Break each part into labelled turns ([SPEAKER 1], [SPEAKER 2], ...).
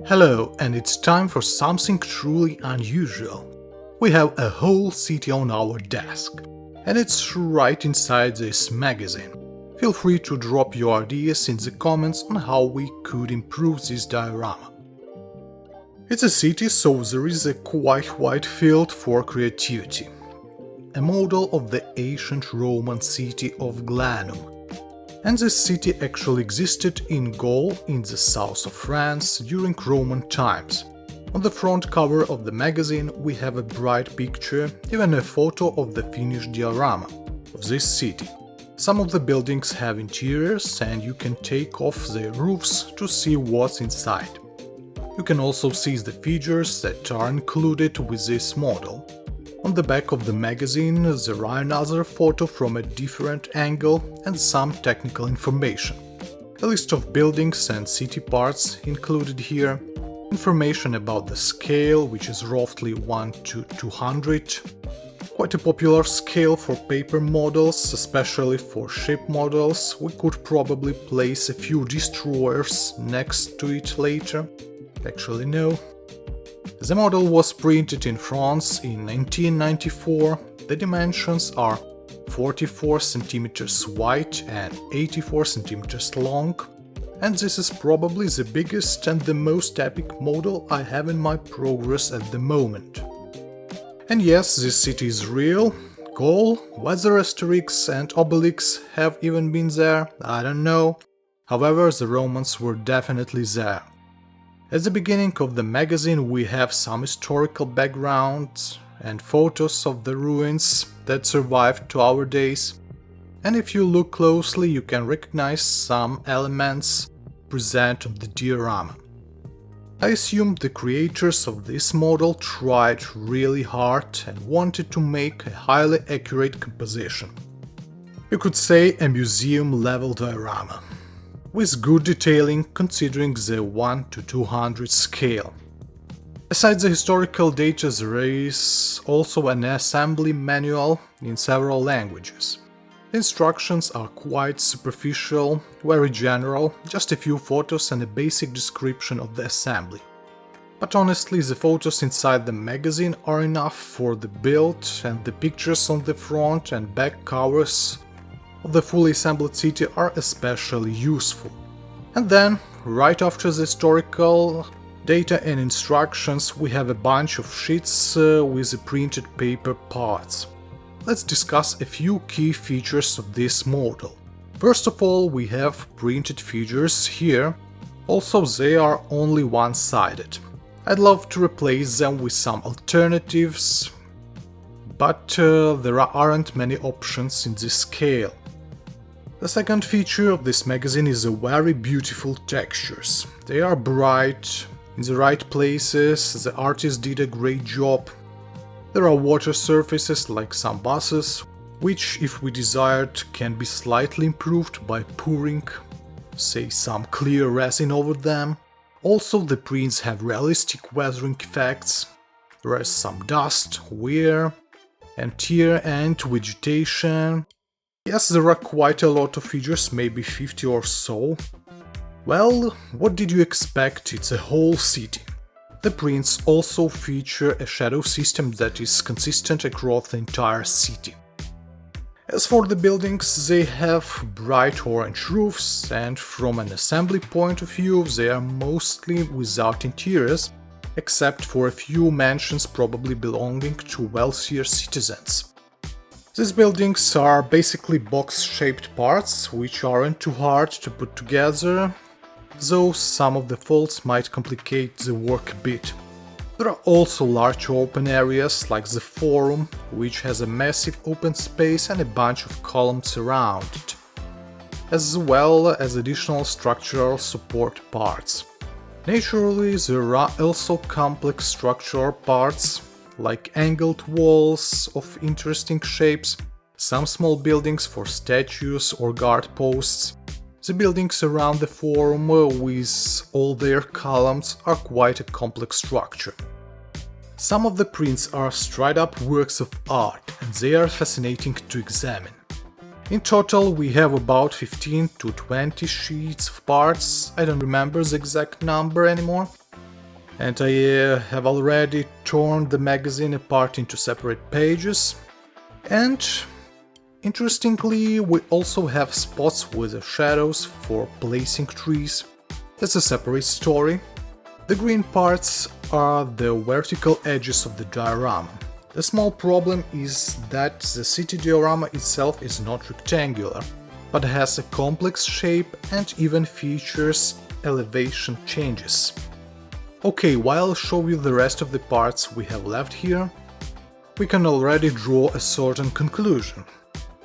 [SPEAKER 1] Hello, and it's time for something truly unusual. We have a whole city on our desk, and it's right inside this magazine. Feel free to drop your ideas in the comments on how we could improve this diorama. It's a city, so there is a quite wide field for creativity. A model of the ancient Roman city of Glanum. And this city actually existed in Gaul in the south of France during Roman times. On the front cover of the magazine we have a bright picture, even a photo of the finished diorama of this city. Some of the buildings have interiors and you can take off their roofs to see what's inside. You can also see the features that are included with this model. On the back of the magazine there are another photo from a different angle and some technical information. A list of buildings and city parts included here, information about the scale, which is roughly 1 to 200, quite a popular scale for paper models, especially for ship models. We could probably place a few destroyers next to it later. Actually no. The model was printed in France in 1994, the dimensions are 44 cm wide and 84 cm long, and this is probably the biggest and the most epic model I have in my progress at the moment. And yes, this city is real. Gaul, whether Asterix and Obelix have even been there, I don't know. However, the Romans were definitely there. At the beginning of the magazine we have some historical background and photos of the ruins that survived to our days. And if you look closely you can recognize some elements present on the diorama. I assume the creators of this model tried really hard and wanted to make a highly accurate composition. You could say a museum-level diorama, with good detailing considering the 1 to 200 scale. Aside the historical data, there is also an assembly manual in several languages. The instructions are quite superficial, very general, just a few photos and a basic description of the assembly. But honestly, the photos inside the magazine are enough for the build, and the pictures on the front and back covers of the fully assembled city are especially useful. And then, right after the historical data and instructions, we have a bunch of sheets with the printed paper parts. Let's discuss a few key features of this model. First of all, we have printed figures here, also they are only one-sided. I'd love to replace them with some alternatives, but there aren't many options in this scale. The second feature of this magazine is the very beautiful textures. They are bright, in the right places, the artist did a great job. There are water surfaces like some buses, which if we desired can be slightly improved by pouring, say, some clear resin over them. Also the prints have realistic weathering effects. There is some dust, wear, and tear and vegetation. Yes, there are quite a lot of figures, maybe 50 or so. Well, what did you expect? It's a whole city. The prints also feature a shadow system that is consistent across the entire city. As for the buildings, they have bright orange roofs, and from an assembly point of view they are mostly without interiors, except for a few mansions probably belonging to wealthier citizens. These buildings are basically box-shaped parts, which aren't too hard to put together, though some of the faults might complicate the work a bit. There are also large open areas like the forum, which has a massive open space and a bunch of columns around it, as well as additional structural support parts. Naturally, there are also complex structural parts, like angled walls of interesting shapes, some small buildings for statues or guard posts. The buildings around the forum with all their columns are quite a complex structure. Some of the prints are straight-up works of art and they are fascinating to examine. In total we have about 15 to 20 sheets of parts, I don't remember the exact number anymore. And I have already torn the magazine apart into separate pages. And interestingly, we also have spots with the shadows for placing trees. That's a separate story. The green parts are the vertical edges of the diorama. The small problem is that the city diorama itself is not rectangular, but has a complex shape and even features elevation changes. Okay, while I'll show you the rest of the parts we have left here, we can already draw a certain conclusion.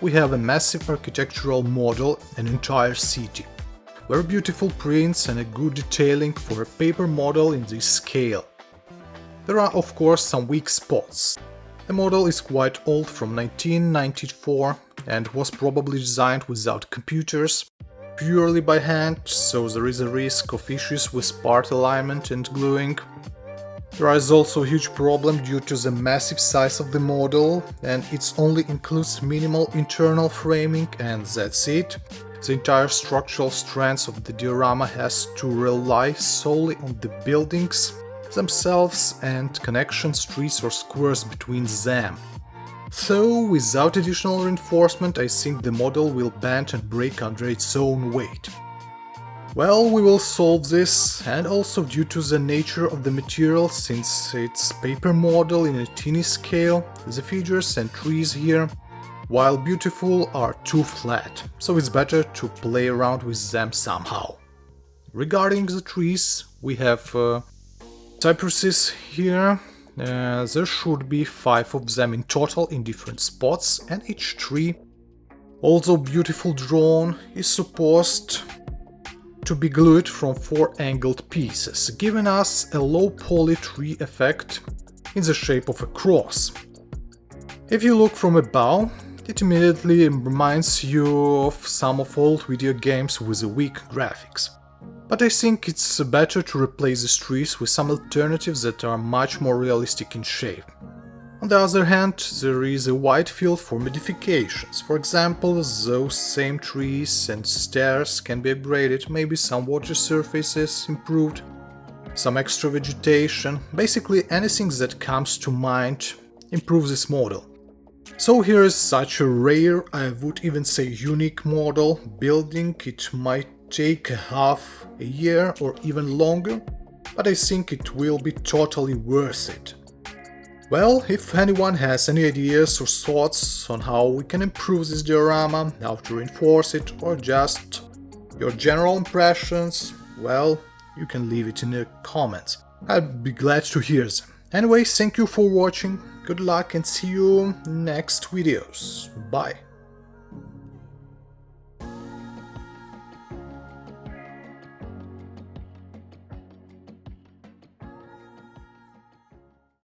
[SPEAKER 1] We have a massive architectural model, an entire city. Very beautiful prints and a good detailing for a paper model in this scale. There are of course some weak spots. The model is quite old, from 1994, and was probably designed without computers, purely by hand, so there is a risk of issues with part alignment and gluing. There is also a huge problem due to the massive size of the model, and it only includes minimal internal framing, and that's it. The entire structural strength of the diorama has to rely solely on the buildings themselves and connections, trees or squares between them. So, without additional reinforcement, I think the model will bend and break under its own weight. Well, we will solve this, and also due to the nature of the material, since it's paper model in a teeny scale, the figures and trees here, while beautiful, are too flat, so it's better to play around with them somehow. Regarding the trees, we have cypresses here. There should be 5 of them in total in different spots, and each tree, although beautiful drawn, is supposed to be glued from 4 angled pieces, giving us a low poly tree effect in the shape of a cross. If you look from above, it immediately reminds you of some of old video games with weak graphics. But I think it's better to replace these trees with some alternatives that are much more realistic in shape. On the other hand, there is a wide field for modifications. For example, those same trees and stairs can be upgraded, maybe some water surfaces improved, some extra vegetation, basically anything that comes to mind improves this model. So here is such a rare, I would even say unique model. Building it might take half a year or even longer, but I think it will be totally worth it. Well, if anyone has any ideas or thoughts on how we can improve this diorama, how to reinforce it, or just your general impressions, well, you can leave it in the comments. I'd be glad to hear them. Anyway, thank you for watching, good luck and see you next videos. Bye.